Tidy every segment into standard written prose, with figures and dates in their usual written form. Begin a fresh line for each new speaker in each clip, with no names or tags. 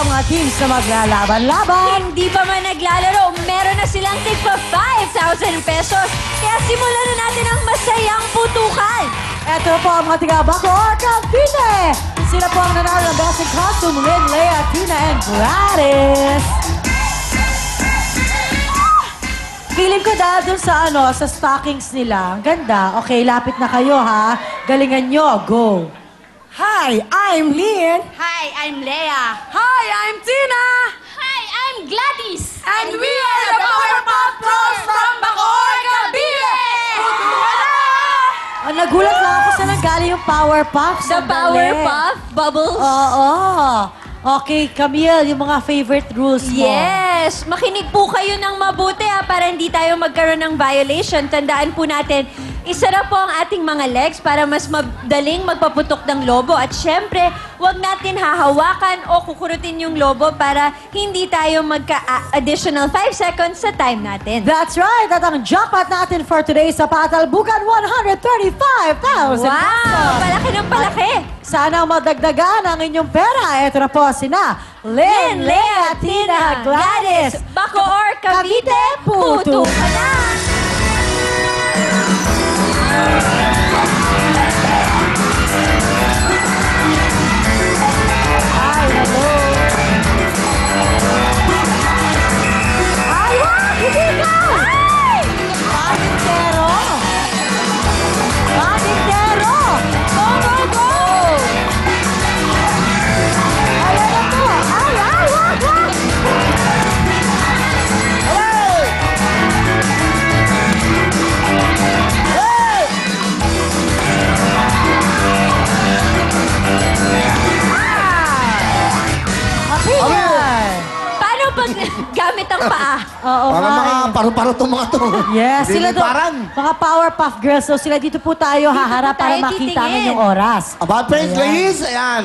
mga teams na maglalaban-laban.
Hindi pa man naglalaro, meron na silang tigpa 5,000 pesos. Kaya simulan na natin ang masayang putukan.
Ito po ang mga tiga-Bacoor, Cavite. Sila po ang nanalo ng Best in Costume, Lynn, Lea, Tina, and Gladys. Feeling ko dahil dun sa sa stockings nila, ang ganda. Okay, lapit na kayo ha. Galingan nyo, go. Hi, I'm Lynn.
Hi, I'm Leia.
Hi, I'm Tina.
Hi, I'm Gladys.
And we are the Powerpuff Girls from Bacoor, Cavite! Nagulat lang ako sa nanggaling yung Powerpuff.
The Powerpuff Bubbles.
Oo. Okay, Camille, yung mga favorite rules mo.
Yes! Makinig po kayo ng mabuti para hindi tayo magkaroon ng violation. Tandaan po natin, isara po ang ating mga legs para mas madaling magpaputok ng lobo. At syempre, huwag natin hahawakan o kukurutin yung lobo para hindi tayo magka-additional 5 seconds sa time natin.
That's right! At ang jackpot natin for today sa Patalbukan, 135,000
Wow! Palaki ng palaki!
Sana madagdagan ang inyong pera. Ito na po sina Lynn, Lea, Tina, Gladys,
Bacoor, Cavite, puto ka na!
Ay, hello! Ay, wag! Hindi ka! Ay! Patintero! Patintero! Go, go, go! Ayan na po! Ay, ay, wag, wag! Hey! Hey! Appear!
Paano pag gamit ang paa?
Oo,
Para
nga
mga
eh.
paru-paro itong mga to.
Yes, sila to.
Liliparan.
Mga Powerpuff Girls. So sila dito po tayo haharap
po
para
tayo
makita ang
titingin.
inyong oras.
About friends,
Ayan.
ladies, ayan.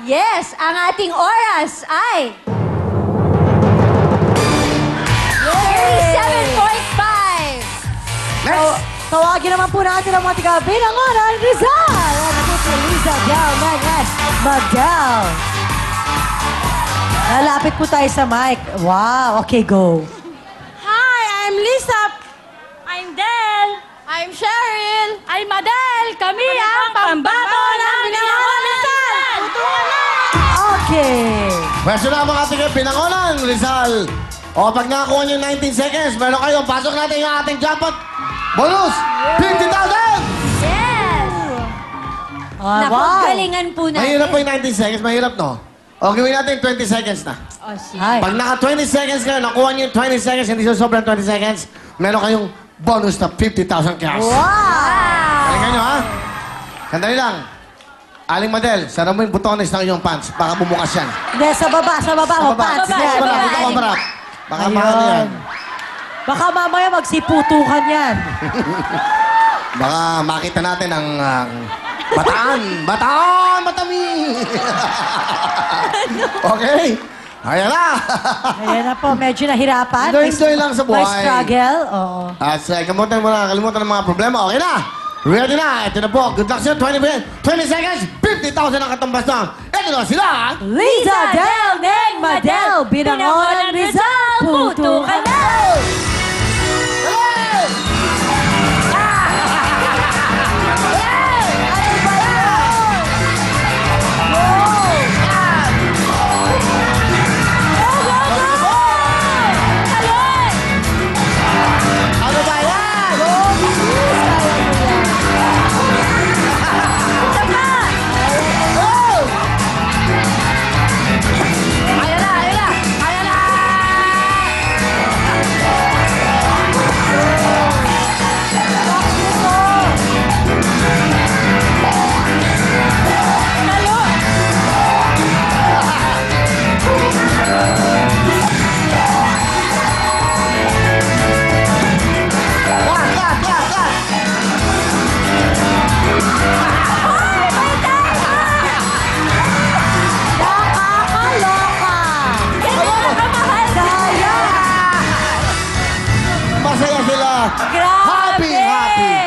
Yes, ang ating oras ay 37.5.
Next.
Tawagin naman po natin ang mga tiga-Binangonan, Rizal! Ano po si Liza Del Menes Magdel. Lalapit po tayo sa mic. Wow, okay, go.
Hi, I'm Lisa. I'm Del. I'm Cheryl. I'm Adele. Kami ang pambato ng Binangonan.
Okay.
Pwesto na mga ating Binangonan, Rizal. O, pag nakakuha niyo 19 seconds, meron kayo. Pasok natin yung ating jackpot. Bonus! 50,000!
Yes!
Wow.
Napagalingan po natin.
Mahirap po yung 19 seconds. Mahirap, no? O, gawin natin 20 seconds na.
Oh, sige.
Hi.
Pag naka 20 seconds kayo, nakuha niyo yung 20 seconds, hindi sobrang 20 seconds, meron kayong bonus na 50,000 cash.
Wow!
Halika nyo, ha? Sandali lang. Aling Madel, sara mo yung butones ng iyong pants. Baka bumukas yan.
Hindi, sa baba mo, pants.
baba,
Yan,
sa baba.
yan.
Dito ka marap. Baka
Ayun.
mahal yan.
Baka mamaya magsiputukan yan.
Baka makita natin ang bataan. Bataan! Matami! Okay? Ayan na!
Ayan na po, medyo nahirapan.
Enjoy lang sa buhay.
May struggle, oo.
At kalimutan mo na, kalimutan ng mga problema. Okay na! Ready na! Ito na po. Good luck sa'yo. 20 seconds. 50,000 ang katumbas na. Ito na sila.
Liza Del Neng Madel, Binangonan Rizal, puto ka na!
Ano ba yan?
Ayan na, ayan na, ayan na!
Nakakaloka!
Ganyan ka kamahal!
Sayang!
Masaya sila.
Grabe!
Happy.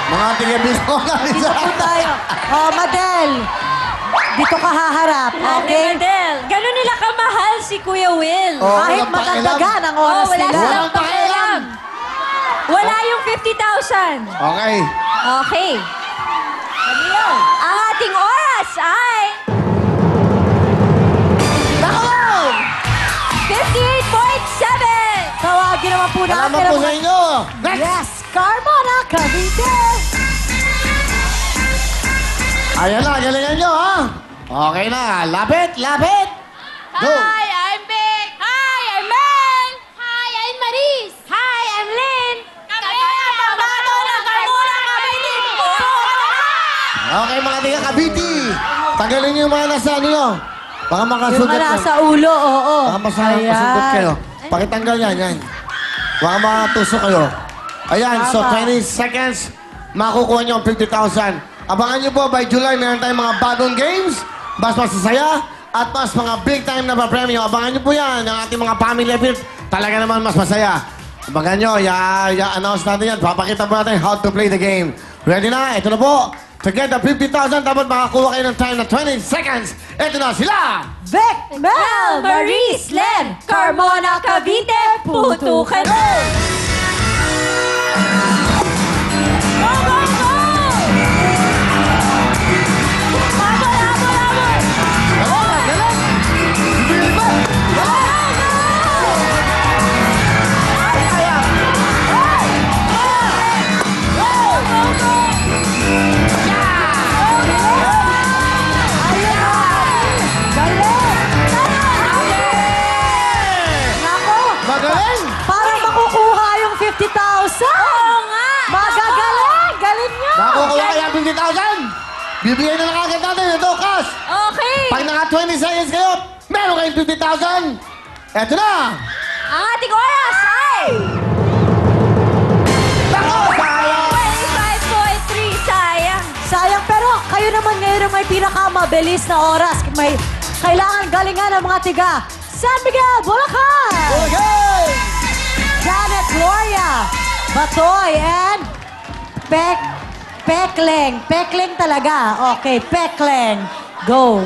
Mga tingin ko na rin
Dito po tayo. Oh, Madel. Dito ka haharap,
Ate
okay?
Madel, gano'n nila kamahal si Kuya Will.
Oh,
Kahit
walang pakialam.
matagdagan ang oras
wala
nila.
silang
Walang pakialam.
pakialam. Wala yung 50,000.
Okay.
Okay. Ang ating oras ay...
Nako!
58.7!
Tawagin naman po natin.
Salamat po sa inyo. Next!
Yes, Carmona Cavite!
Ayan na, galingan nyo, ha? Okay na, lapit, lapit! Go!
Hi, I'm Vic. Hi, I'm Mel. Hi, I'm Maris. Hi, I'm Lynn. Kami ang pambato ng Carmona Cavite.
Okay, mga tiga Cavite. Tagalin niyo yung mga nasa ano nyo. Baka
Yung
makasugat
mga
na.
nasa ulo, oo.
Baka masundot kayo. Pakitanggal yan, yan. Baka makatusok kayo. Ayan, so
Tama.
20 seconds, makukuha nyo ang 50,000. Abangan nyo po, by July, meron tayong mga bagong games, mas masasaya, at mas mga big time na pa-premyo. Abangan nyo po yan, ang ating mga family event, talaga naman mas masaya. Abangan nyo, announce natin yan, papakita po natin how to play the game. Ready na? Ito na po. To get the 50,000, dapat makakuha kayo ng time na 20 seconds. Ito na sila!
Vic, Mel,
Maris, Len, Carmona Cavite, putukan mo! Go, go, go! Habol, habol, habol!
Galang, galang! Bibili ba?
Nako!
Magaling!
Parang makukuha yung 50,000!
Oo nga!
Magagaling! Galing niya!
Nakukuha kaya ang 50,000! Bibigyan na lang agad natin ito, cash!
Okay!
Pag naka 20 seconds kayo, meron kayong 50,000! Eto na!
Ang ating oras ay...
Nako! Sayang!
25.3, sayang!
Sayang, pero kayo naman ngayon ang may pinakamabilis na oras. May kailangan galingan ng mga tiga. San Miguel, Bulacan!
Okay!
Janet Gloria, Batoy, and Pekleng. Pekleng talaga. Okay, Pekleng. Go. 1,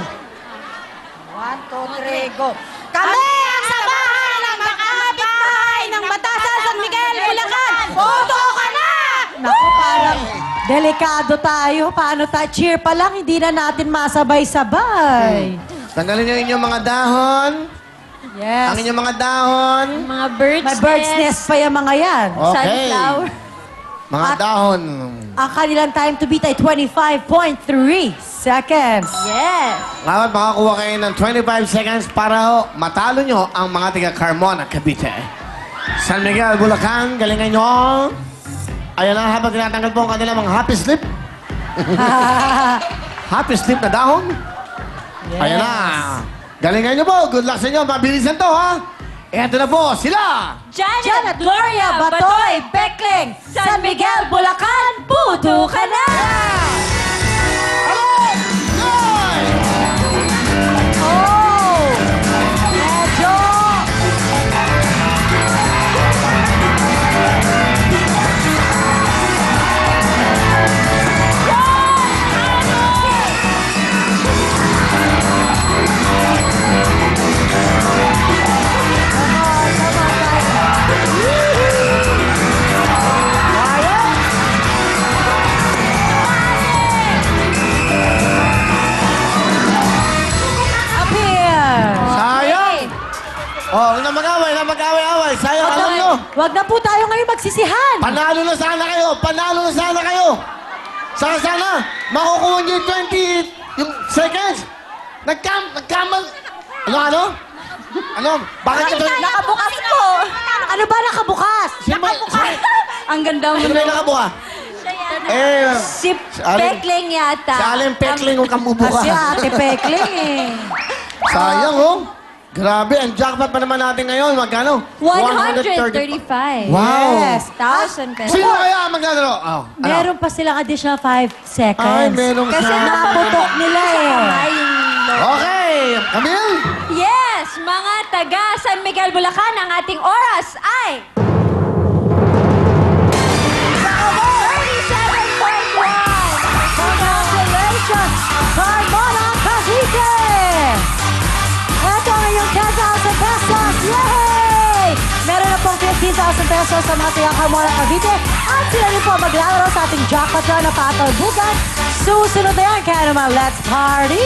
2, 3, go.
Kami ang sabahan ng makakapitbahay ng Batasan San Miguel, Bulacan! Boto ka na!
Naku, parang delikado tayo. Paano tayo? Cheer pa lang, hindi na natin masabay-sabay.
Tanggalin niyo inyong mga dahon.
Yes.
Ang inyong mga dahon.
Mga bird's
May bird's nest pa yung mga yan.
Okay.
Sunflower.
Mga dahon.
Ang kanilang time to beat ay 25.3 seconds.
Yes.
Dapat makakuha kayo ng 25 seconds para ho, matalo nyo ang mga tiga Carmona, Cavite. San Miguel, Bulacan, galingan nyo. Ayan na, habang tinatanggal po ang kanilang mga happy slip. Happy slip na dahon. Ayan na. Galingan nyo po. Good luck sa inyo. Mabilisan to, ha? Eto na po, sila!
Janet Gloria, Batoy, Pekleng, San Miguel, Bulacan, puto ka na!
Alay! Yay!
Oh! Medyo...
Oh, huwag na mag-away, sayang, alam nyo.
Wag na po tayo ngayon magsisihan.
Panalo na sana kayo. Saka sana, makukuha nyo yung 20 seconds. Nagkamal. Ano? Bakit ito?
Nakabukas po.
Ano ba nakabukas?
Ang ganda mo
Sino ba yung nakabuka?
Si
Alin-
Pekleng yata.
Si Allen Peckling, huwag kang bubuka.
Kasi Ate Pekleng eh.
Sayang, oh. Grabe, ang jackpot pa naman natin ngayon. Magkano?
135.
Wow.
Yes.
1,000 pesos.
Sino kaya ang maglalaro? Oh, ano?
Meron pa silang additional 5 seconds.
Ay, meron
Kasi
sa...
naputok nila eh.
Kamay yung logo.
Okay, Camille.
Yes, mga taga San Miguel, Bulacan, ang ating oras ay... 37.1!
Congratulations, Carmona Cavite! 15,000 pesos sa mga tiyang Carmona Cavite. At sila rin po maglalaro sa ating jackpot na patalbugan. Susunod na yan, kaya naman, let's party!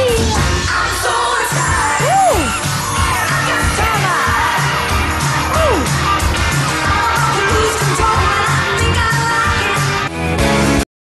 I'm so